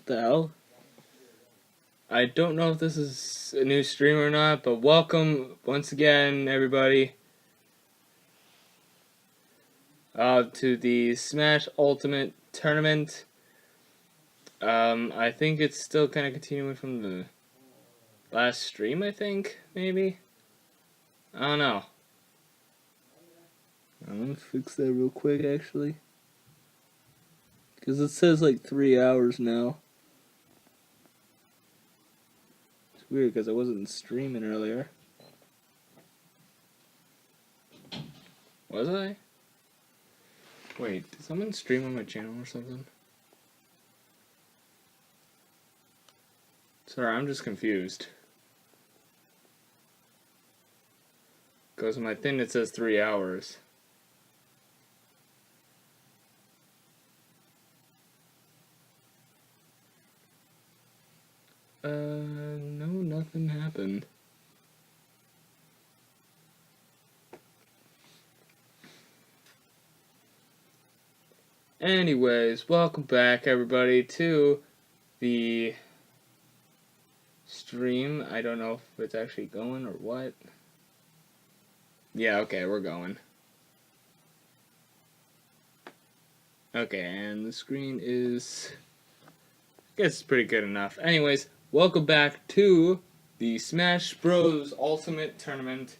The hell? I don't know if this is a new stream or not, but welcome once again, everybody, to the Smash Ultimate Tournament. I think it's still kind of continuing from the last stream, I think, maybe? I don't know. I'm gonna fix that real quick, actually. Because it says like 3 hours now. It's weird because I wasn't streaming earlier. Was I? Wait, did someone stream on my channel or something? Sorry, I'm just confused. Because on my thing it says 3 hours. No, nothing happened. Anyways, welcome back, everybody, to the stream. I don't know if it's actually going or what. Yeah, okay, we're going. Okay, and the screen is, I guess, pretty good enough. Anyways, welcome back to the Smash Bros. Ultimate Tournament.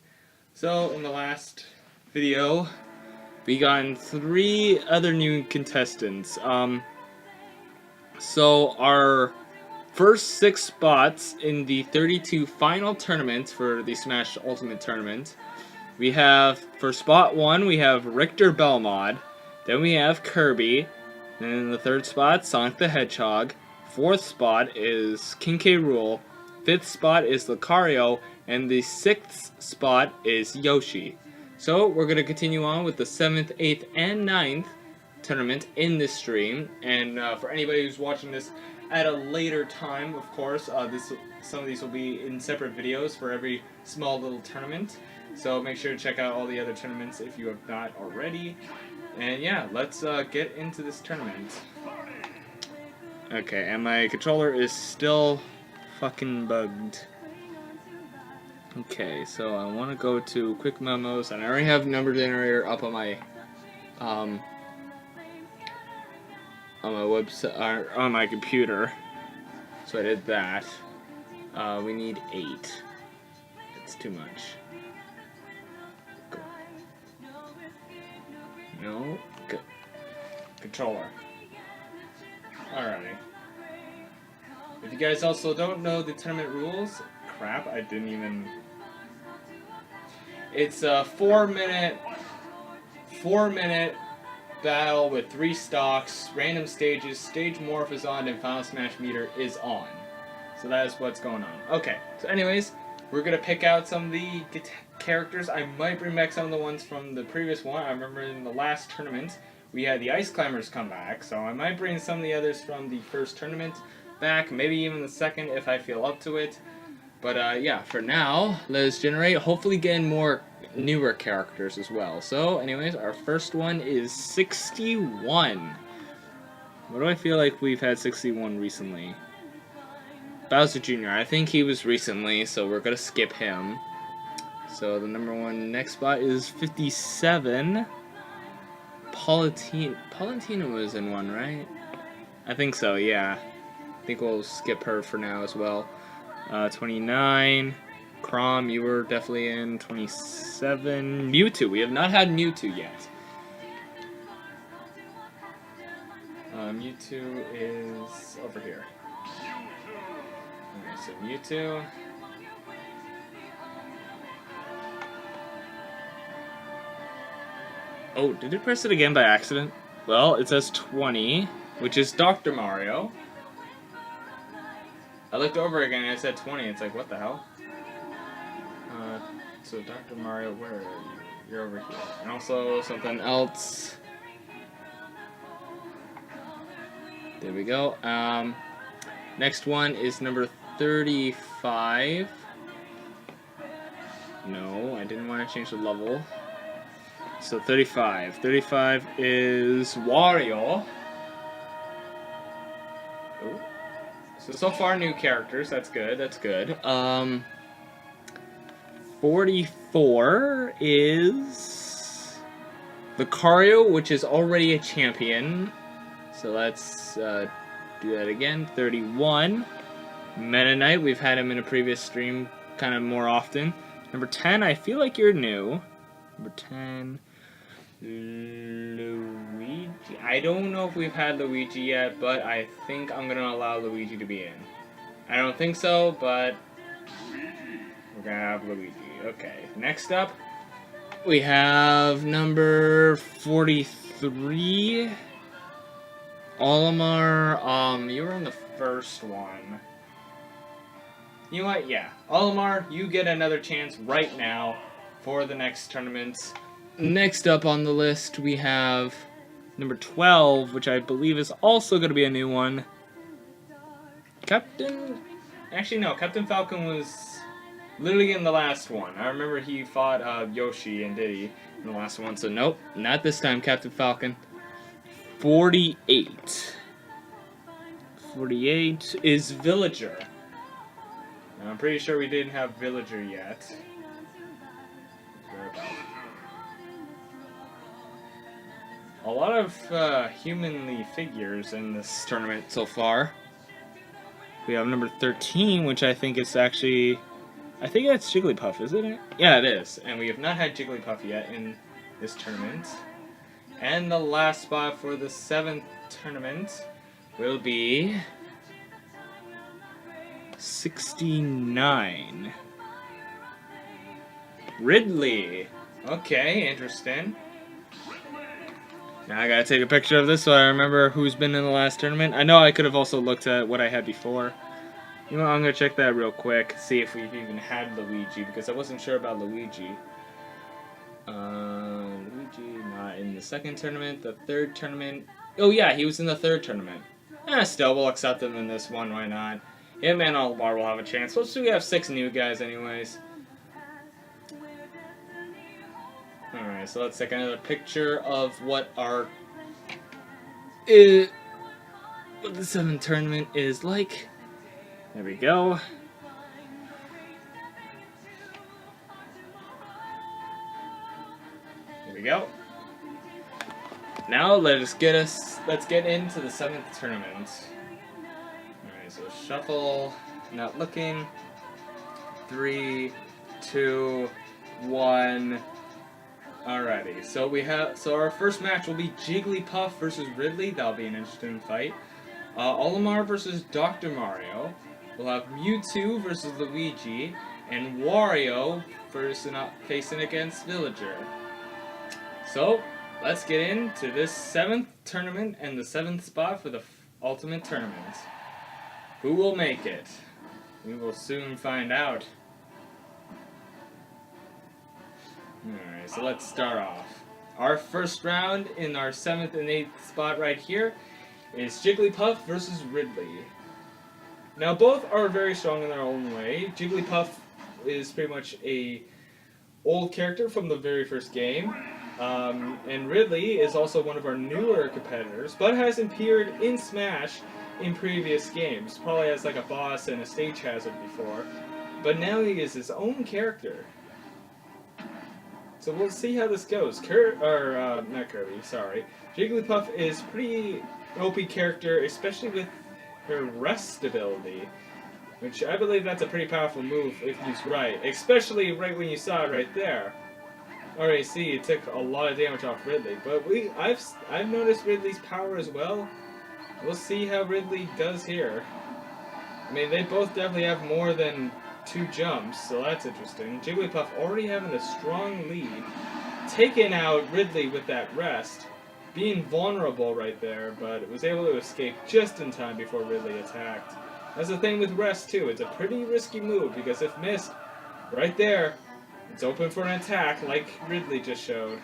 So, in the last video, we got 3 other new contestants. So our first 6 spots in the 32 final tournament for the Smash Ultimate Tournament, we have, for spot 1, we have Richter Belmod, then we have Kirby, and in the 3rd spot, Sonic the Hedgehog, 4th spot is King K. Rool, 5th spot is Lucario, and the 6th spot is Yoshi. So we're going to continue on with the 7th, 8th, and 9th tournament in this stream, and for anybody who's watching this at a later time, of course, some of these will be in separate videos for every small little tournament, so make sure to check out all the other tournaments if you have not already. And yeah, let's get into this tournament. Okay, and my controller is still fucking bugged. Okay, so I want to go to quick memos, and I already have number generator up on my website, or on my computer, so I did that. We need 8. It's too much. Go. No, good. Controller. Alrighty. If you guys also don't know the tournament rules, crap, I didn't even. It's a 4-minute battle with 3 stocks, random stages, stage morph is on, and final smash meter is on. So that is what's going on. Okay, so anyways, we're gonna pick out some of the characters. I might bring back some of the ones from the previous one. I remember in the last tournament, we had the Ice Climbers come back, so I might bring some of the others from the first tournament back, maybe even the second if I feel up to it. But yeah, for now, let's generate, hopefully getting more newer characters as well. So anyways, our first one is 61. What do I feel like we've had 61 recently? Bowser Jr., I think he was recently, so we're gonna skip him. So the number 1 next spot is 57. Paulatina was in one, right? I think so, yeah. I think we'll skip her for now as well. 29. Chrom, you were definitely in. 27. Mewtwo. We have not had Mewtwo yet. Mewtwo is over here. Okay, so Mewtwo. Oh, did it press it again by accident? Well, it says 20, which is Dr. Mario. I looked over again and it said 20. It's like, what the hell? So Dr. Mario, where are you? You're over here. And also something else. There we go. Next one is number 35. No, I didn't want to change the level. So 35. 35 is Wario. Oh. So far new characters. That's good. That's good. 44 is Vicario, which is already a champion. So let's do that again. 31. Meta Knight, we've had him in a previous stream kind of more often. Number 10, I feel like you're new. Number 10, Luigi. I don't know if we've had Luigi yet, but I think I'm going to allow Luigi to be in. I don't think so, but we're going to have Luigi. Okay, next up, we have number 43. Olimar, you were in the first one. You know what? Yeah. Olimar, you get another chance right now for the next tournament. Next up on the list, we have number 12, which I believe is also going to be a new one. Actually, no. Captain Falcon was literally in the last one. I remember he fought Yoshi and Diddy in the last one, so nope. Not this time, Captain Falcon. 48. 48 is Villager. I'm pretty sure we didn't have Villager yet. A lot of humanly figures in this tournament so far. We have number 13, which I think is actually... I think that's Jigglypuff, isn't it? Yeah, it is. And we have not had Jigglypuff yet in this tournament. And the last spot for the 7th tournament will be 69. Ridley. Okay, interesting. Now I gotta take a picture of this so I remember who's been in the last tournament. I know I could have also looked at what I had before. You know what, I'm gonna check that real quick, see if we've even had Luigi, because I wasn't sure about Luigi. Luigi, not in the 2nd tournament. The 3rd tournament. Oh yeah, he was in the 3rd tournament. Still, we'll accept him in this one, why not? Him and Olimar will have a chance. Let's see, we have 6 new guys anyways. Alright, so let's take another picture of what our... what the 7th tournament is like. There we go. There we go. Now let's get into the 7th tournament. Alright, so shuffle, not looking. 3, 2, 1. Alrighty, so our first match will be Jigglypuff versus Ridley. That'll be an interesting fight. Olimar versus Dr. Mario. We'll have Mewtwo versus Luigi, and Wario facing against Villager. So, let's get into this 7th tournament and the 7th spot for the Ultimate Tournament. Who will make it? We will soon find out. Alright, so let's start off. Our first round in our 7th and 8th spot right here is Jigglypuff versus Ridley. Now, both are very strong in their own way. Jigglypuff is pretty much a old character from the very first game. And Ridley is also one of our newer competitors, but has appeared in Smash in previous games. Probably as like a boss and a stage hazard before. But now he is his own character. So we'll see how this goes. Not Kirby, sorry. Jigglypuff is pretty OP character, especially with her rest ability, which I believe that's a pretty powerful move if used right, especially right when you saw it right there. Alright, see, it took a lot of damage off Ridley, but I've noticed Ridley's power as well. We'll see how Ridley does here. I mean, they both definitely have more than 2 jumps, so that's interesting. Jigglypuff already having a strong lead, taking out Ridley with that rest. Being vulnerable right there, but it was able to escape just in time before Ridley attacked. That's the thing with rest too, it's a pretty risky move, because if missed, right there, it's open for an attack like Ridley just showed.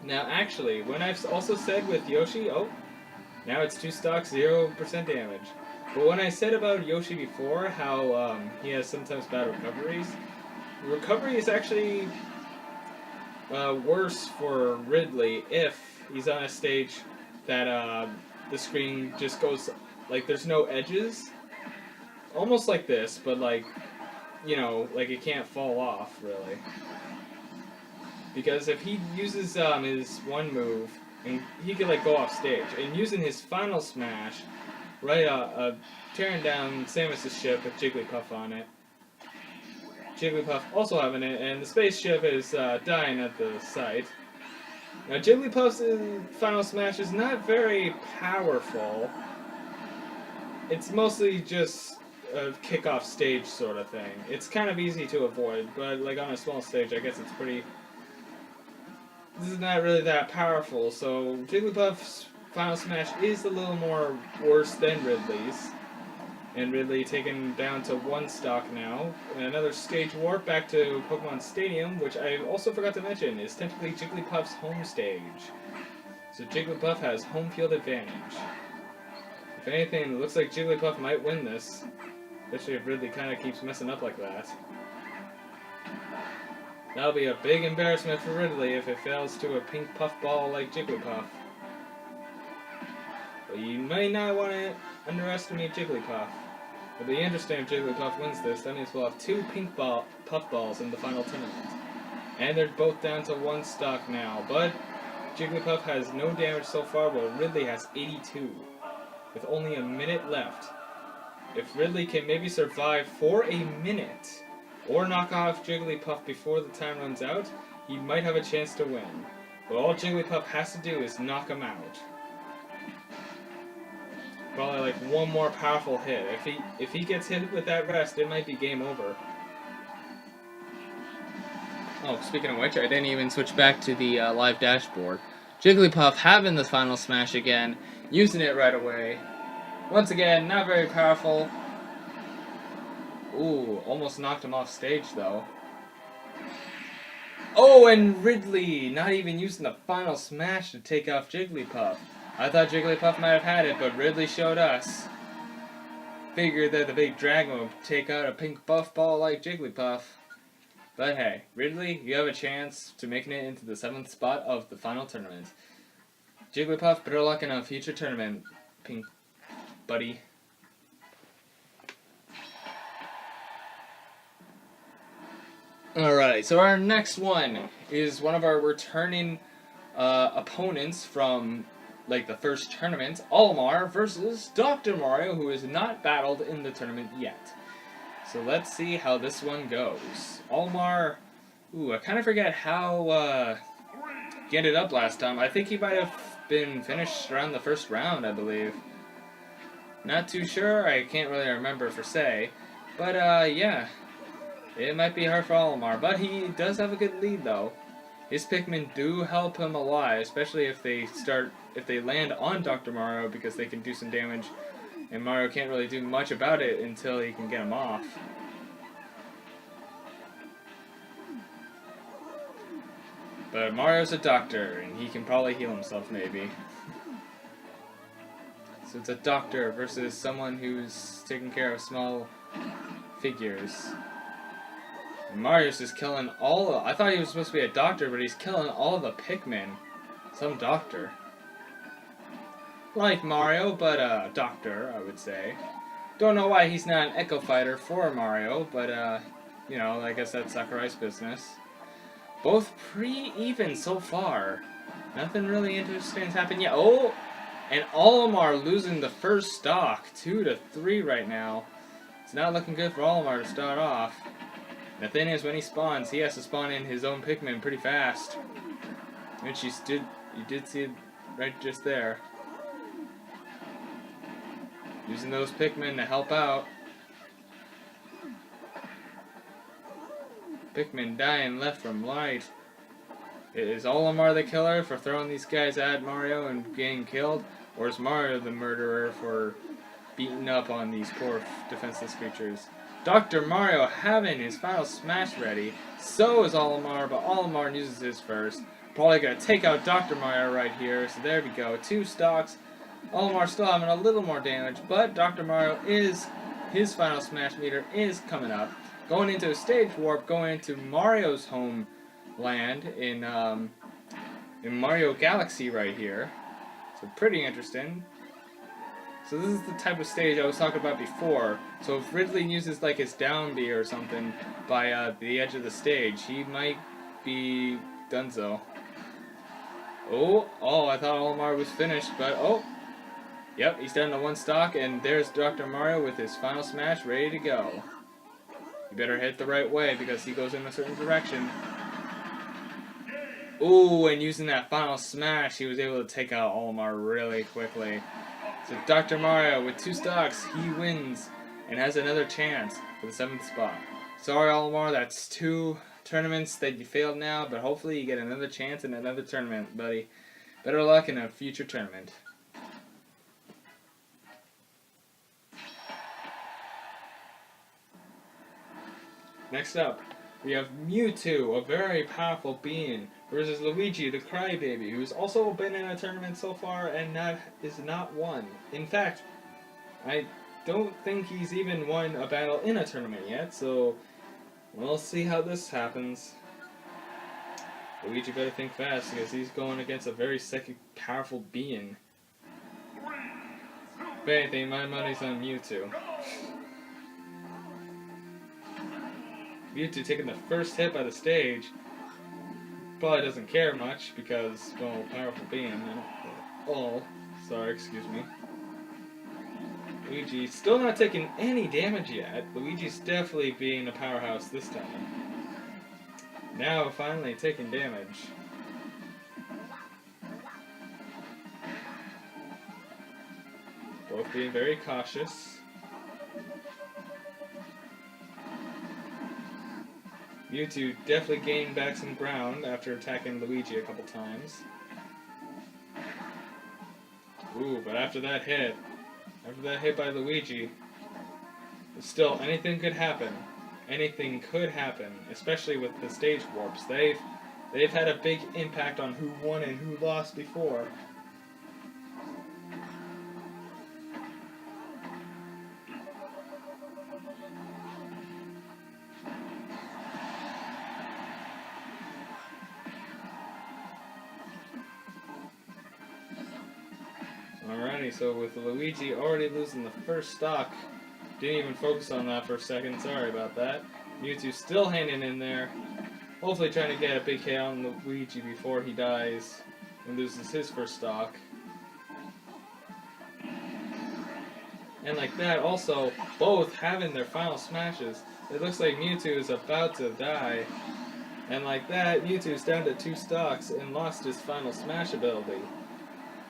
Now actually, when I've also said with Yoshi, oh, now it's 2 stocks, 0% damage. But when I said about Yoshi before, how he has sometimes bad recoveries, recovery is actually worse for Ridley if he's on a stage that the screen just goes like there's no edges, almost like this, but like, you know, like it can't fall off really. Because if he uses his one move, and he could like go off stage, and using his final smash, right, tearing down Samus's ship with Jigglypuff on it. Jigglypuff also having it, and the spaceship is dying at the site. Now Jigglypuff's final smash is not very powerful. It's mostly just a kick-off stage sort of thing. It's kind of easy to avoid, but like on a small stage, I guess it's pretty. This is not really that powerful, so Jigglypuff's final smash is a little more worse than Ridley's. And Ridley taken down to one stock now. And another stage warp back to Pokemon Stadium, which I also forgot to mention is technically Jigglypuff's home stage. So Jigglypuff has home field advantage. If anything, it looks like Jigglypuff might win this. Especially if Ridley kind of keeps messing up like that. That'll be a big embarrassment for Ridley if it fails to a pink puffball like Jigglypuff. But you may not want to underestimate Jigglypuff. It'll be interesting if Jigglypuff wins this. That means we'll have two pink puffballs in the final tournament. And they're both down to one stock now. But Jigglypuff has no damage so far, while Ridley has 82. With only a minute left. If Ridley can maybe survive for a minute, or knock off Jigglypuff before the time runs out, he might have a chance to win. But all Jigglypuff has to do is knock him out. Probably like one more powerful hit. If he gets hit with that rest, it might be game over. Oh, speaking of which, I didn't even switch back to the live dashboard. Jigglypuff having the final smash again, using it right away. Once again, not very powerful. Ooh, almost knocked him off stage though. Oh, and Ridley not even using the final smash to take off Jigglypuff. I thought Jigglypuff might have had it, but Ridley showed us. Figured that the big dragon would take out a pink puffball like Jigglypuff. But hey, Ridley, you have a chance to making it into the 7th spot of the final tournament. Jigglypuff, better luck in a future tournament, pink buddy. Alright, so our next one is one of our returning opponents from like the first tournament, Olimar versus Dr. Mario, who is not battled in the tournament yet. So let's see how this one goes. Olimar, ooh, I kind of forget how he ended up last time. I think he might have been finished around the first round, I believe. Not too sure, I can't really remember for say. But yeah, it might be hard for Olimar, but he does have a good lead though. His Pikmin do help him a lot, especially if they land on Dr. Mario, because they can do some damage, and Mario can't really do much about it until he can get him off. But Mario's a doctor, and he can probably heal himself, maybe. So it's a doctor versus someone who's taking care of small figures. And Mario's just killing I thought he was supposed to be a doctor, but he's killing all the Pikmin. Some doctor. Like Mario, but a doctor, I would say. Don't know why he's not an Echo Fighter for Mario, but you know, I guess that's Sakurai's business. Both pretty even so far. Nothing really interesting's happened yet. Oh! And Olimar losing the first stock. 2-3 right now. It's not looking good for Olimar to start off. The thing is, when he spawns, he has to spawn in his own Pikmin pretty fast. Which you did see it right just there. Using those Pikmin to help out. Pikmin dying left from right. Is Olimar the killer for throwing these guys at Mario and getting killed? Or is Mario the murderer for beating up on these poor defenseless creatures? Dr. Mario having his final smash ready. So is Olimar, but Olimar uses his first. Probably gonna take out Dr. Mario right here. So there we go. 2 stocks. Olimar still having a little more damage, but Dr. Mario his final smash meter is coming up. Going into a stage warp, going into Mario's home land in Mario Galaxy right here. So pretty interesting. So this is the type of stage I was talking about before. So if Ridley uses like his down B or something by the edge of the stage, he might be donezo. Oh, I thought Olimar was finished, but oh. Yep, he's down to one stock, and there's Dr. Mario with his final smash ready to go. You better hit the right way because he goes in a certain direction. Ooh, and using that final smash, he was able to take out Olimar really quickly. So Dr. Mario, with 2 stocks, he wins and has another chance for the 7th spot. Sorry, Olimar, that's 2 tournaments that you failed now, but hopefully you get another chance in another tournament, buddy. Better luck in a future tournament. Next up, we have Mewtwo, a very powerful being, versus Luigi, the crybaby, who's also been in a tournament so far and is not won. In fact, I don't think he's even won a battle in a tournament yet, so we'll see how this happens. Luigi better think fast because he's going against a very powerful being. If anything, my money's on Mewtwo. Mewtwo taking the first hit by the stage probably doesn't care much because, well, powerful being. Sorry, excuse me. Luigi still not taking any damage yet. Luigi's definitely being a powerhouse this time. Now finally taking damage. Both being very cautious. Mewtwo definitely gained back some ground after attacking Luigi a couple times. Ooh, but after that hit by Luigi, still anything could happen. Anything could happen, especially with the stage warps. They've had a big impact on who won and who lost before. Alrighty, so with Luigi already losing the first stock, didn't even focus on that for a second, sorry about that. Mewtwo still hanging in there, hopefully trying to get a big hit on Luigi before he dies and loses his first stock. And like that, also, both having their final smashes, it looks like Mewtwo is about to die. And like that, Mewtwo's down to 2 stocks and lost his final smash ability.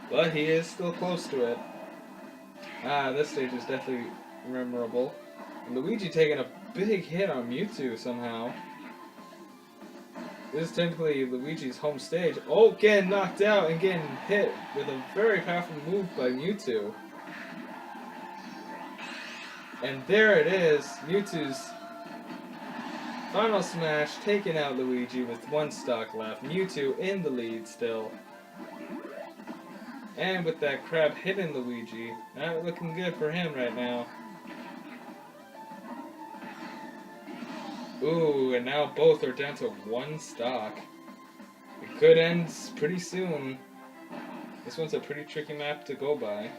But he is still close to it. This stage is definitely memorable. And Luigi taking a big hit on Mewtwo somehow. This is technically Luigi's home stage. Oh, getting knocked out and getting hit with a very powerful move by Mewtwo. And there it is, Mewtwo's final smash taking out Luigi with 1 stock left. Mewtwo in the lead still. And with that crab hitting Luigi, not looking good for him right now. Ooh, and now both are down to 1 stock. It could end pretty soon. This one's a pretty tricky map to go by.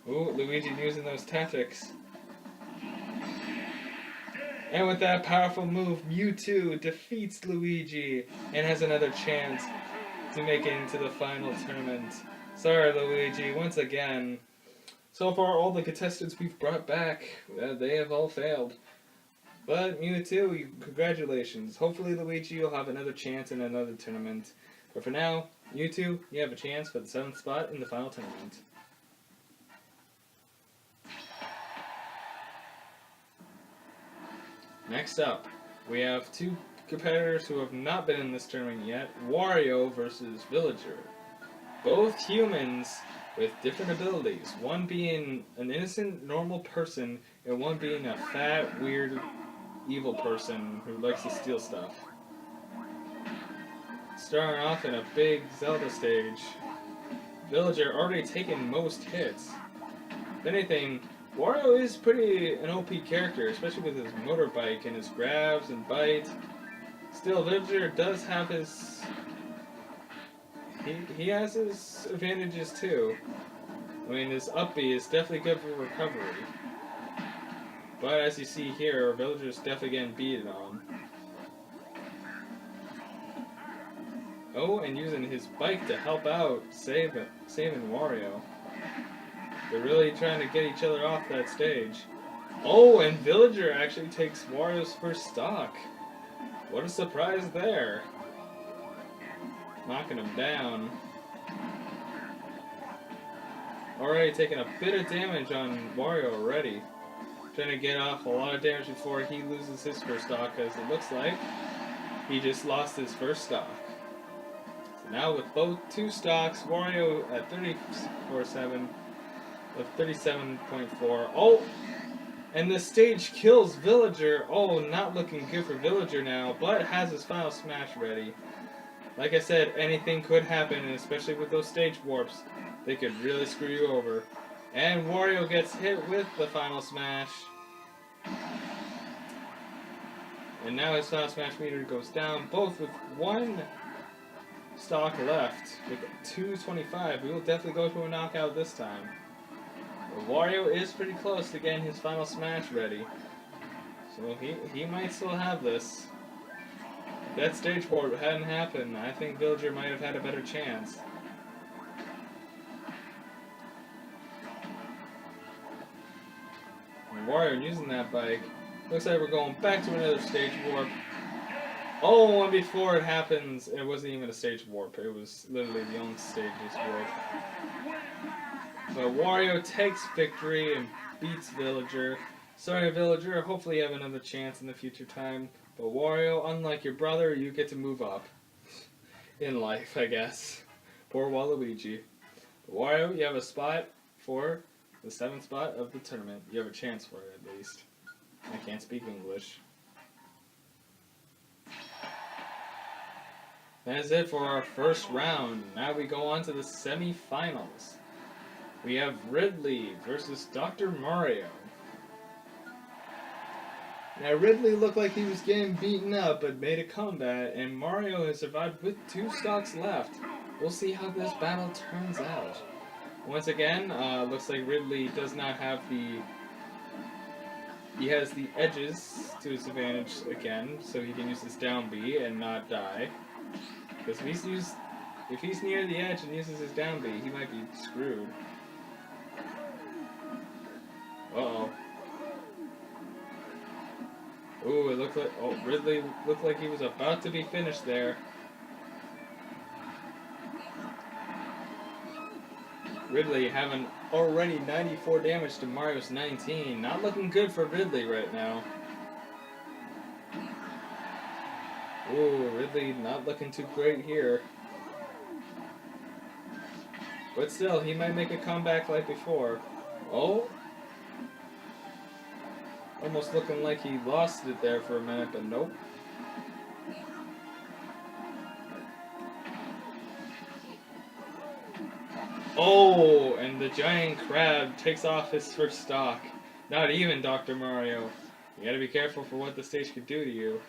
Ooh, Luigi using those tactics. And with that powerful move, Mewtwo defeats Luigi and has another chance to make it into the final tournament. Sorry, Luigi, once again. So far, all the contestants we've brought back, they have all failed. But Mewtwo, congratulations. Hopefully, Luigi, you'll have another chance in another tournament. But for now, Mewtwo, you have a chance for the 7th spot in the final tournament. Next up, we have 2 competitors who have not been in this tournament yet, Wario versus Villager. Both humans with different abilities, one being an innocent, normal person, and one being a fat, weird, evil person who likes to steal stuff. Starting off in a big Zelda stage, Villager already taken most hits. If anything, Wario is pretty an OP character, especially with his motorbike and his grabs and bite. Still, Villager does have his he has his advantages too. I mean, his up B is definitely good for recovery. But as you see here, our villager's definitely getting beaten on. Oh, and using his bike to help out, saving Wario. They're really trying to get each other off that stage. Oh, and Villager actually takes Wario's first stock. What a surprise there. Knocking him down. Already taking a bit of damage on Wario already. Trying to get off a lot of damage before he loses his first stock, because it looks like he just lost his first stock. So now with both two stocks, Wario at 34.7 with 37.4. Oh! And the stage kills Villager. Oh, not looking good for Villager now, but has his final smash ready. Like I said, anything could happen, and especially with those stage warps, they could really screw you over. And Wario gets hit with the final smash. And now his final smash meter goes down, both with one stock left. With 225, we will definitely go to a knockout this time. But Wario is pretty close to getting his final smash ready. So he might still have this. If that stage warp hadn't happened, I think Villager might have had a better chance. And Wario using that bike. Looks like we're going back to another stage warp. Oh, and before it happens, it wasn't even a stage warp. It was literally the only stage's warp. But Wario takes victory and beats Villager. Sorry, Villager. Hopefully you have another chance in the future time. But Wario, unlike your brother, you get to move up in life, I guess. Poor Waluigi. But Wario, you have a spot for the 7th spot of the tournament. You have a chance for it, at least. I can't speak English. That's it for our first round. Now we go on to the semi-finals. We have Ridley versus Dr. Mario. Now Ridley looked like he was getting beaten up, but made a comeback, and Mario has survived with 2 stocks left. We'll see how this battle turns out. Once again, looks like Ridley does not have the... He has the edges to his advantage again, so he can use his down B and not die. Because if he's near the edge and uses his down B, he might be screwed. Uh-oh. Ooh, it looked like... Oh, Ridley looked like he was about to be finished there. Ridley having already 94 damage to Mario's 19. Not looking good for Ridley right now. Ooh, Ridley not looking too great here. But still, he might make a comeback like before. Oh! Almost looking like he lost it there for a minute, but nope. Oh, and the giant crab takes off his first stock. Not even Dr. Mario. You gotta be careful for what the stage could do to you.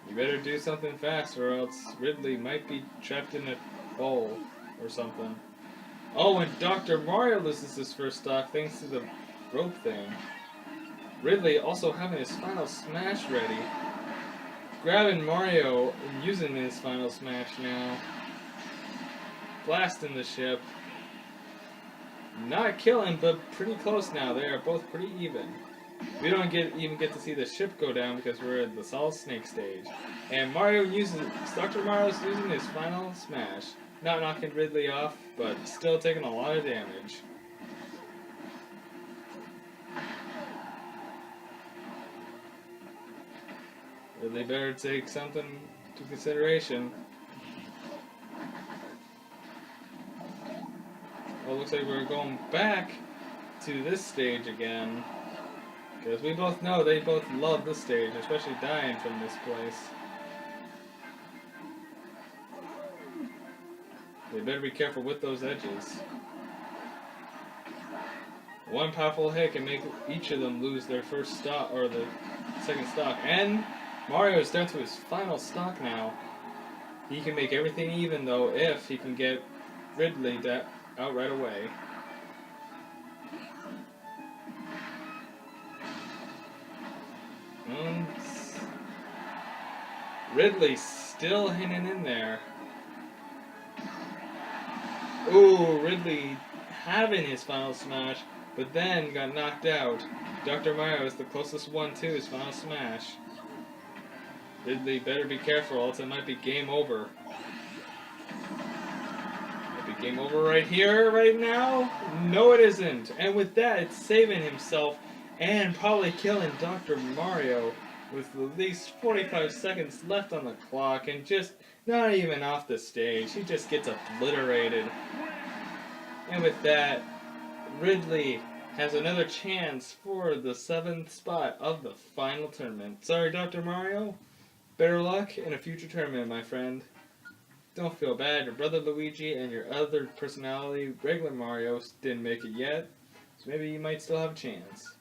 You better do something fast or else Ridley might be trapped in a bowl or something. Oh, and Dr. Mario loses his first stock thanks to the rope thing. Ridley also having his final smash ready. Grabbing Mario and using his final smash now. Blasting the ship. Not killing, but pretty close now. They are both pretty even. We don't even get to see the ship go down because we're at the Solid Snake stage. And Dr. Mario's using his final smash. Not knocking Ridley off, but still taking a lot of damage. Ridley better take something to consideration. Well, looks like we're going back to this stage again. Because we both know they both love this stage, especially dying from this place. They better be careful with those edges. One powerful hit can make each of them lose their first stock, or the second stock. And Mario is down to his final stock now. He can make everything even, though, if he can get Ridley out right away. Ridley still hanging in there. Ooh, Ridley having his final smash, but then got knocked out. Dr. Mario is the closest one to his final smash. Ridley better be careful, else it might be game over. Might be game over right here, right now? No, it isn't. And with that, it's saving himself and probably killing Dr. Mario with at least 45 seconds left on the clock and just not even off the stage. He just gets obliterated. And with that, Ridley has another chance for the 7th spot of the final tournament. Sorry, Dr. Mario. Better luck in a future tournament, my friend. Don't feel bad. Your brother Luigi and your other personality, regular Mario, didn't make it yet. So maybe you might still have a chance.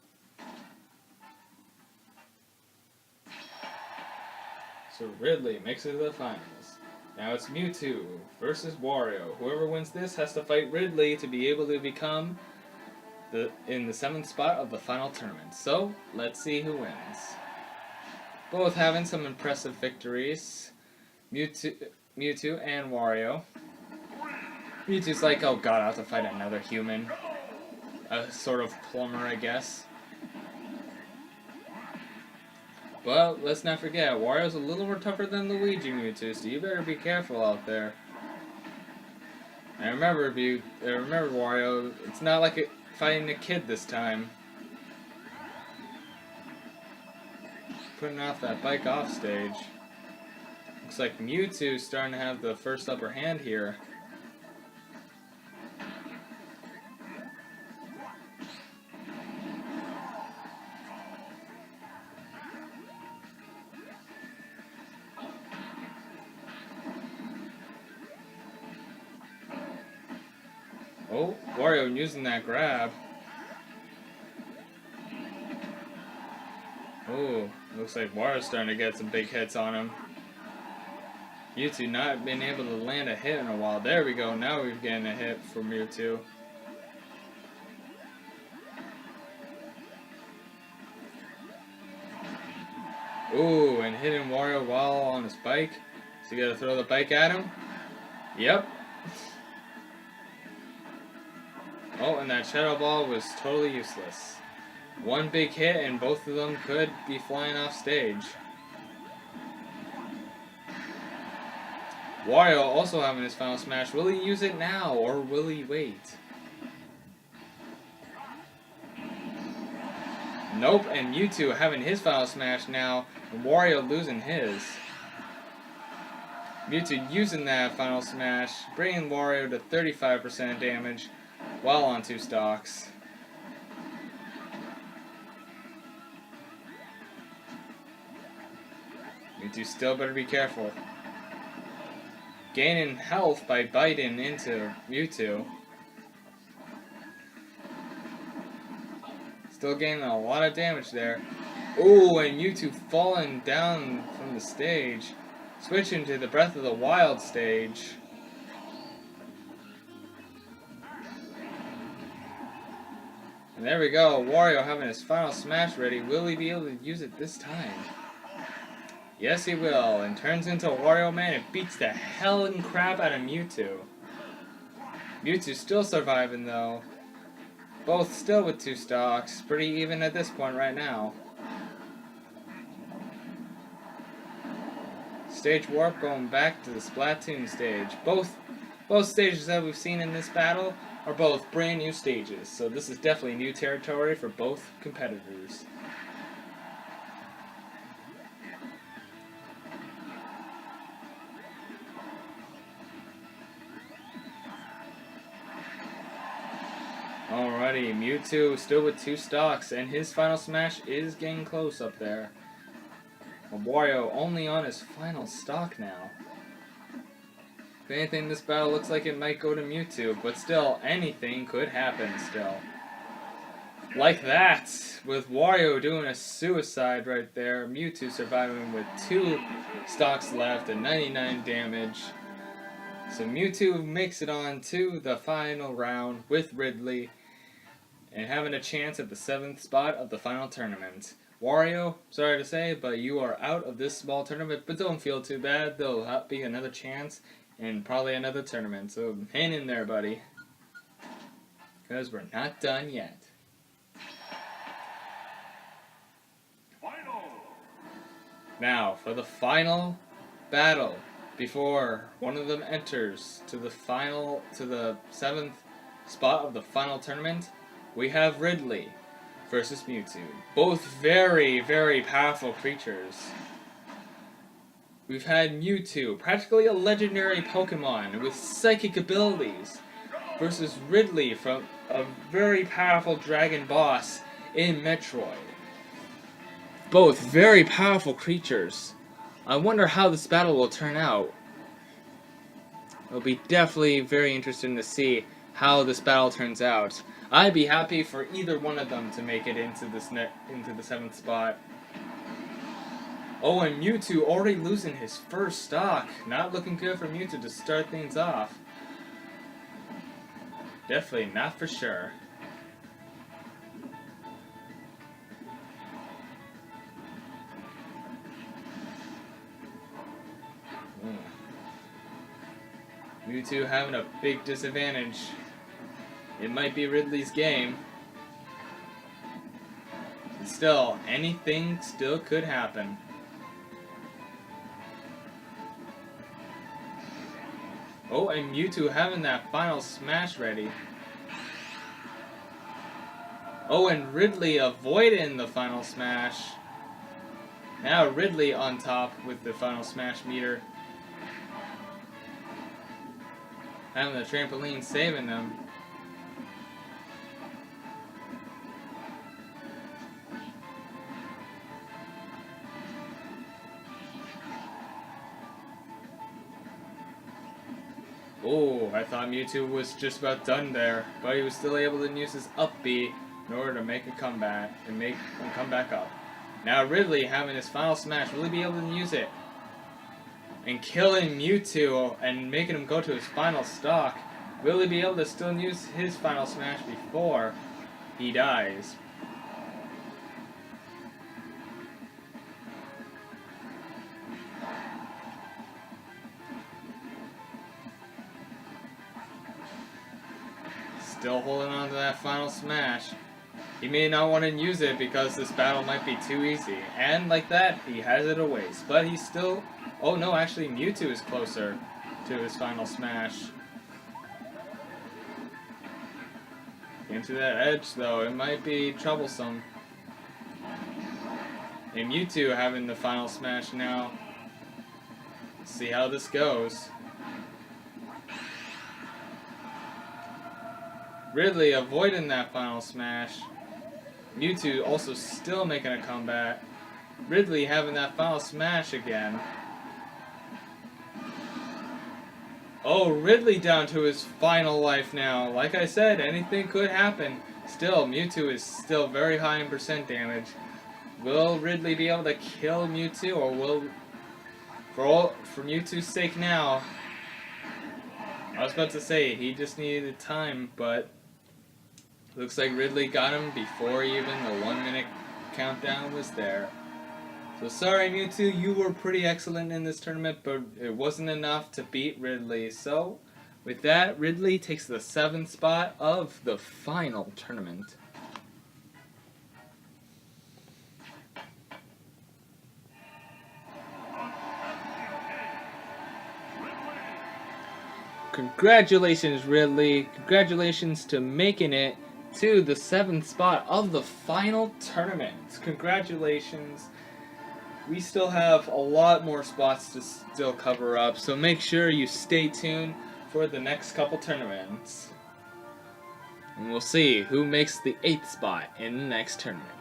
So Ridley makes it to the finals. Now it's Mewtwo versus Wario. Whoever wins this has to fight Ridley to be able to become in the 7th spot of the final tournament. So let's see who wins. Both having some impressive victories. Mewtwo and Wario. Mewtwo's like, oh god, I have to fight another human. A sort of plumber, I guess. But let's not forget, Wario's a little more tougher than Luigi Mewtwo, so you better be careful out there. And remember, Wario, it's not like fighting a kid this time. Putting off that bike off stage. Looks like Mewtwo's starting to have the first upper hand here. Oh, Wario using that grab. Oh, looks like Wario's starting to get some big hits on him. Mewtwo not been able to land a hit in a while. There we go, now we're getting a hit for Mewtwo. Ooh, and hitting Wario while on his bike. So you gotta throw the bike at him? Yep. Oh, and that Shadow Ball was totally useless. One big hit and both of them could be flying off stage. Wario also having his final smash. Will he use it now or will he wait? Nope, and Mewtwo having his final smash now and Wario losing his. Mewtwo using that final smash, bringing Wario to 35% damage while on 2 stocks. Mewtwo still better be careful. Gaining health by biting into Mewtwo. Still gaining a lot of damage there. Ooh, and Mewtwo falling down from the stage. Switching to the Breath of the Wild stage. And there we go, Wario having his final smash ready. Will he be able to use it this time? Yes, he will, and turns into Wario Man and beats the hell and crap out of Mewtwo. Mewtwo's still surviving though. Both still with 2 stocks, pretty even at this point right now. Stage warp going back to the Splatoon stage. Both stages that we've seen in this battle are both brand new stages, so this is definitely new territory for both competitors. Alrighty, Mewtwo still with 2 stocks, and his final smash is getting close up there. Wario only on his final stock now. If anything, this battle looks like it might go to Mewtwo, but still, anything could happen still. Like that, with Wario doing a suicide right there, Mewtwo surviving with 2 stocks left and 99 damage. So Mewtwo makes it on to the final round with Ridley and having a chance at the 7th spot of the final tournament. Wario, sorry to say, but you are out of this small tournament, but don't feel too bad. There'll be another chance and probably another tournament, so hang in there, buddy. Because we're not done yet. Now, for the final battle, before one of them enters to the 7th spot of the final tournament, we have Ridley versus Mewtwo. Both very, very powerful creatures. We've had Mewtwo, practically a legendary Pokemon with psychic abilities, versus Ridley from a very powerful dragon boss in Metroid. Both very powerful creatures. I wonder how this battle will turn out. It'll be definitely very interesting to see how this battle turns out. I'd be happy for either one of them to make it into the 7th spot. Oh, and Mewtwo already losing his first stock. Not looking good for Mewtwo to start things off. Definitely not for sure. Mewtwo having a big disadvantage. It might be Ridley's game. Still, anything still could happen. Oh, and Mewtwo having that final smash ready. Oh, and Ridley avoiding the final smash. Now Ridley on top with the final smash meter. Having the trampoline saving them. Oh, I thought Mewtwo was just about done there, but he was still able to use his up B in order to make a comeback and make him come back up. Now Ridley having his final smash, will he be able to use it? And killing Mewtwo and making him go to his final stock. Will he be able to still use his final smash before he dies? Still holding on to that final smash. He may not want to use it because this battle might be too easy. And like that, he has it a waste. But he's still... Oh no, actually Mewtwo is closer to his final smash. Into that edge though, it might be troublesome. And Mewtwo having the final smash now. Let's see how this goes. Ridley avoiding that final smash. Mewtwo also still making a comeback. Ridley having that final smash again. Oh, Ridley down to his final life now. Like I said, anything could happen. Still, Mewtwo is still very high in percent damage. Will Ridley be able to kill Mewtwo, or will... For Mewtwo's sake now... I was about to say, he just needed time, but... Looks like Ridley got him before even the 1 minute countdown was there. So sorry Mewtwo, you were pretty excellent in this tournament, but it wasn't enough to beat Ridley. So with that, Ridley takes the 7th spot of the final tournament. Congratulations Ridley, congratulations to making it to the 7th spot of the final tournament. Congratulations. We still have a lot more spots to still cover up, so make sure you stay tuned for the next couple tournaments. And we'll see who makes the 8th spot in the next tournament.